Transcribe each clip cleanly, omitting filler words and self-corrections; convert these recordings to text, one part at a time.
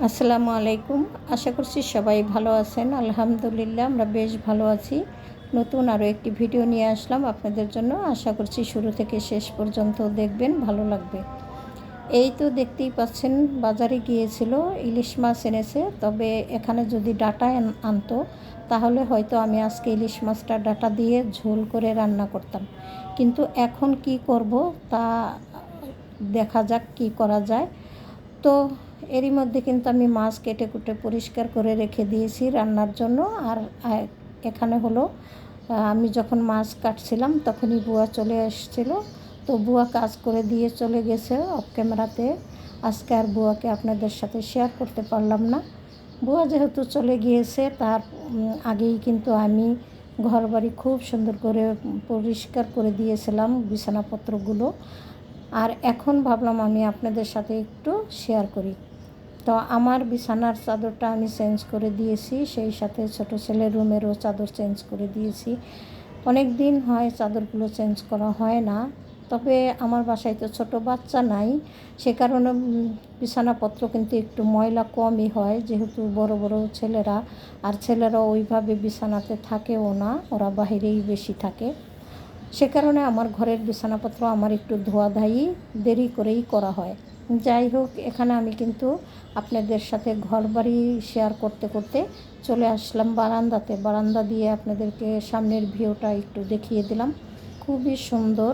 আসসালামু আলাইকুম। আশা করছি সবাই ভালো আছেন। আলহামদুলিল্লাহ আমরা বেশ ভালো আছি। নতুন আরও একটি ভিডিও নিয়ে আসলাম আপনাদের জন্য। আশা করছি শুরু থেকে শেষ পর্যন্ত দেখবেন, ভালো লাগবে। এই তো দেখতেই পাচ্ছেন, বাজারে গিয়েছিল, ইলিশ মাছ এনেছে। তবে এখানে যদি ডাঁটা আনতো তাহলে হয়তো আমি আজকে ইলিশ মাছটা ডাঁটা দিয়ে ঝোল করে রান্না করতাম। কিন্তু এখন কি করব তা দেখা যাক কি করা যায়। তো এরই মধ্যে কিন্তু আমি মাছ কেটে কুটে পরিষ্কার করে রেখে দিয়েছি রান্নার জন্য। আর এখানে হলো আমি যখন মাছ কাটছিলাম তখনই বুয়া চলে এসেছিলো। তো বুয়া কাজ করে দিয়ে চলে গেছে অফ ক্যামেরাতে। আজকে আর বুয়াকে আপনাদের সাথে শেয়ার করতে পারলাম না। বুয়া যেহেতু চলে গিয়েছে তার আগেই কিন্তু আমি ঘরবাড়ি খুব সুন্দর করে পরিষ্কার করে দিয়েছিলাম, বিছানাপত্রগুলো। আর এখন ভাবলাম আমি আপনাদের সাথে একটু শেয়ার করি। তো আমার বিছানার চাদরটা আমি চেঞ্জ করে দিয়েছি, সেই সাথে ছোটো ছেলের রুমেরও চাদর চেঞ্জ করে দিয়েছি। অনেক দিন হয় চাদরগুলো চেঞ্জ করা হয় না। তবে আমার বাসায় তো ছোটো বাচ্চা নাই, সে কারণে বিছানাপত্র কিন্তু একটু ময়লা কমই হয়, যেহেতু বড় বড় ছেলেরা। আর ছেলেরা ওইভাবে বিছানাতে থাকেও না, ওরা বাহিরেই বেশি থাকে। সে কারণে আমার ঘরের বিছানাপত্র আমার একটু ধোয়াধায়ি দেরি করেই করা হয়। যাই হোক, এখানে আমি কিন্তু আপনাদের সাথে ঘরবাড়ি শেয়ার করতে করতে চলে আসলাম বারান্দাতে। বারান্দা দিয়ে আপনাদেরকে সামনের ভিউটা একটু দেখিয়ে দিলাম, খুবই সুন্দর।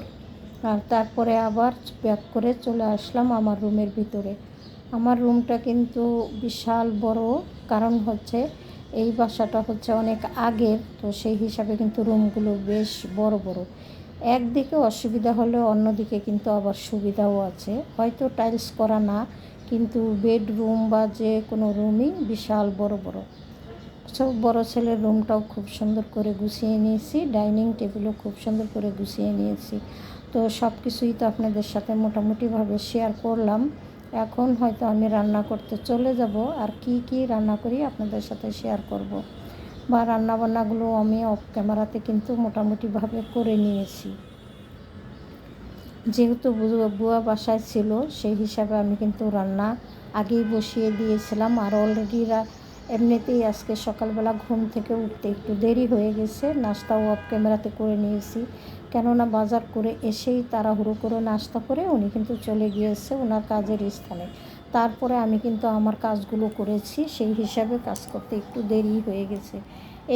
আর তারপরে আবার ব্যাক করে চলে আসলাম আমার রুমের ভিতরে। আমার রুমটা কিন্তু বিশাল বড়, কারণ হচ্ছে এই বাসাটা হচ্ছে অনেক আগের, তো সেই হিসাবে কিন্তু রুমগুলো বেশ বড় বড়। একদিকে অসুবিধা হলেও অন্যদিকে কিন্তু আবার সুবিধাও আছে। হয়তো টাইলস করা না, কিন্তু বেডরুম বা যে কোনো রুমই বিশাল বড় বড়। সব বড় ছেলের রুমটাও খুব সুন্দর করে গুছিয়ে নিয়েছি, ডাইনিং টেবিলও খুব সুন্দর করে গুছিয়ে নিয়েছি। তো সব কিছুই তো আপনাদের সাথে মোটামুটিভাবে শেয়ার করলাম। এখন হয়তো আমি রান্না করতে চলে যাব, আর কি কি রান্না করি আপনাদের সাথে শেয়ার করব। বা রান্নাবান্নাগুলো আমি অফ ক্যামেরাতে কিন্তু মোটামুটিভাবে করে নিয়েছি, যেহেতু বুয়া বাসায় ছিল সেই হিসাবে আমি কিন্তু রান্না আগেই বসিয়ে দিয়েছিলাম। আর অলরেডি এমনিতেই আজকে সকালবেলা ঘুম থেকে উঠতে একটু দেরি হয়ে গেছে, নাস্তাও অফ ক্যামেরাতে করে নিয়েছি। কেননা বাজার করে এসেই তাড়াহুড়ো করে নাস্তা করে উনি কিন্তু চলে গিয়েছে ওনার কাজের স্থানে। তারপরে আমি কিন্তু আমার কাজগুলো করেছি, সেই হিসাবে কাজ করতে একটু দেরি হয়ে গেছে।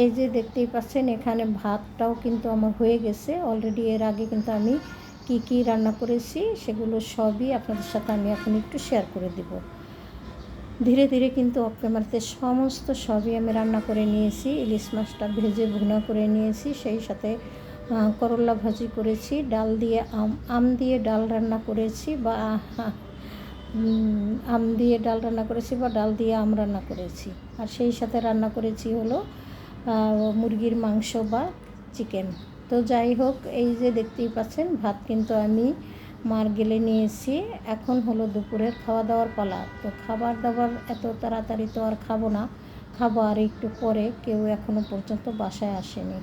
এই যে দেখতেই পাচ্ছেন, এখানে ভাতটাও কিন্তু আমার হয়ে গেছে অলরেডি। এর আগে কিন্তু আমি কি কি রান্না করেছি সেগুলো সবই আপনাদের সাথে আমি এখন একটু শেয়ার করে দেব। ধীরে ধীরে কিন্তু অফ ক্যামেরাতে সমস্ত সবই আমি রান্না করে নিয়েছি। ইলিশ মাছটা ভেজে ভুনা করে নিয়েছি, সেই সাথে করলা ভাজি করেছি, ডাল দিয়ে আম দিয়ে ডাল রান্না করেছি, বা আম দিয়ে ডাল রান্না করেছি, বা ডাল দিয়ে আম রান্না করেছি। আর সেই সাথে রান্না করেছি হলো মুরগির মাংস বা চিকেন। তো যাই হোক, এই যে দেখতেই পাচ্ছেন ভাত কিন্তু আমি মার গেলে নিয়েছি। এখন হলো দুপুরের খাওয়া দাওয়ার পালা। তো খাবার দাবার এত তাড়াতাড়ি তো আর খাবো না, খাবো আর একটু পরে। কেউ এখনও পর্যন্ত বাসায় আসেনি।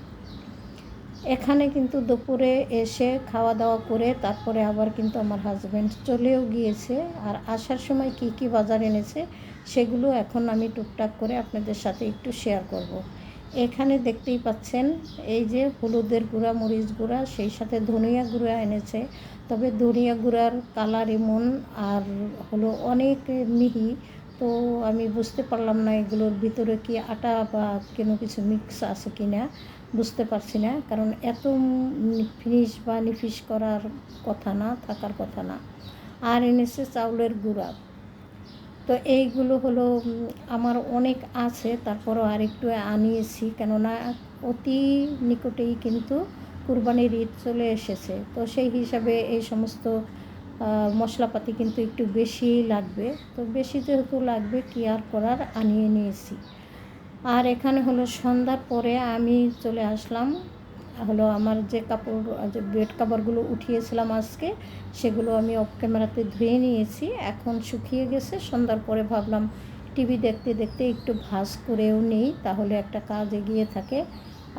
এখানে কিন্তু দুপুরে এসে খাওয়া দাওয়া করে তারপরে আবার কিন্তু আমার হাজব্যান্ড চলেও গিয়েছে। আর আসার সময় কি কি বাজার এনেছে সেগুলো এখন আমি টুকটাক করে আপনাদের সাথে একটু শেয়ার করব। এখানে দেখতেই পাচ্ছেন, এই যে হলুদের গুঁড়া, মরিচ গুঁড়া, সেই সাথে ধনিয়া গুঁড়া এনেছে। তবে ধনিয়া গুঁড়ার কালার এমন আর হলো অনেক মিহি, তো আমি বুঝতে পারলাম না এগুলোর ভিতরে কি আটা বা কোনো কিছু মিক্স আছে কি না, বুঝতে পারছি না। কারণ এত ফিনিশ বা নিফিস করার কথা না, থাকার কথা না। আর এনেছে চাউলের গুঁড়া। তো এইগুলো হলো আমার অনেক আছে, তারপরও আরেকটু আনিয়েছি, কেননা অতি নিকটেই কিন্তু কুরবানির ঈদ চলে এসেছে। তো সেই হিসাবে এই সমস্ত মশলাপাতি কিন্তু একটু বেশিই লাগবে। তো বেশি যেহেতু লাগবে কি আর করার, আনিয়ে নিয়েছি। আর এখানে হলো সন্ধ্যার পরে আমি চলে আসলাম হলো আমার যে কাপড়, যে বেড কাভারগুলো উঠিয়েছিলাম আজকে, সেগুলো আমি অফ ক্যামেরাতে ধুয়ে নিয়েছি, এখন শুকিয়ে গেছে। সন্ধ্যার পরে ভাবলাম টিভি দেখতে দেখতে একটু ভাঁজ করেও নেই, তাহলে একটা কাজ এগিয়ে থাকে।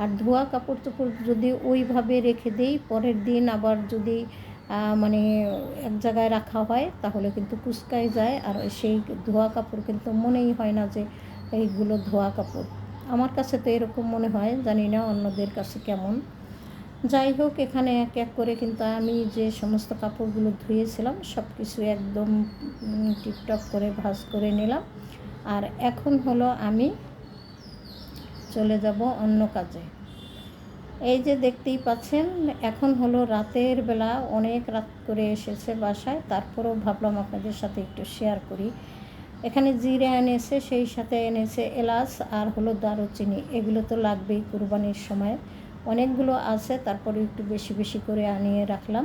আর ধোয়া কাপড় চোপড় যদি ওইভাবে রেখে দেই, পরের দিন আবার যদি মানে এক জায়গায় রাখা হয় তাহলে কিন্তু কুচকায় যায়, আর সেই ধোয়া কাপড় কিন্তু মনেই হয় না যে এইগুলো ধোয়া কাপড়। আমার কাছে তো এরকম মনে হয়, জানি না অন্যদের কাছে কেমন। যাই হোক, এখানে এক এক করে কিন্তু আমি যে সমস্ত কাপড়গুলো ধুয়েছিলাম সব কিছু একদম টিপটপ করে ভাঁজ করে নিলাম। আর এখন হলো আমি চলে যাব অন্য কাজে। এই যে দেখতেই পাচ্ছেন, এখন হলো রাতের বেলা, অনেক রাত করে এসেছে বাসায়, তারপরেও ভাবলাম আপনাদের সাথে একটু শেয়ার করি। এখানে জিরা এনেছে, সেই সাথে এনেছে এলাচ আর হলো দারুচিনি, এগুলো তো লাগবেই কুরবানির সময়। অনেকগুলো আছে, তারপরে একটু বেশি বেশি করে আনিয়ে রাখলাম।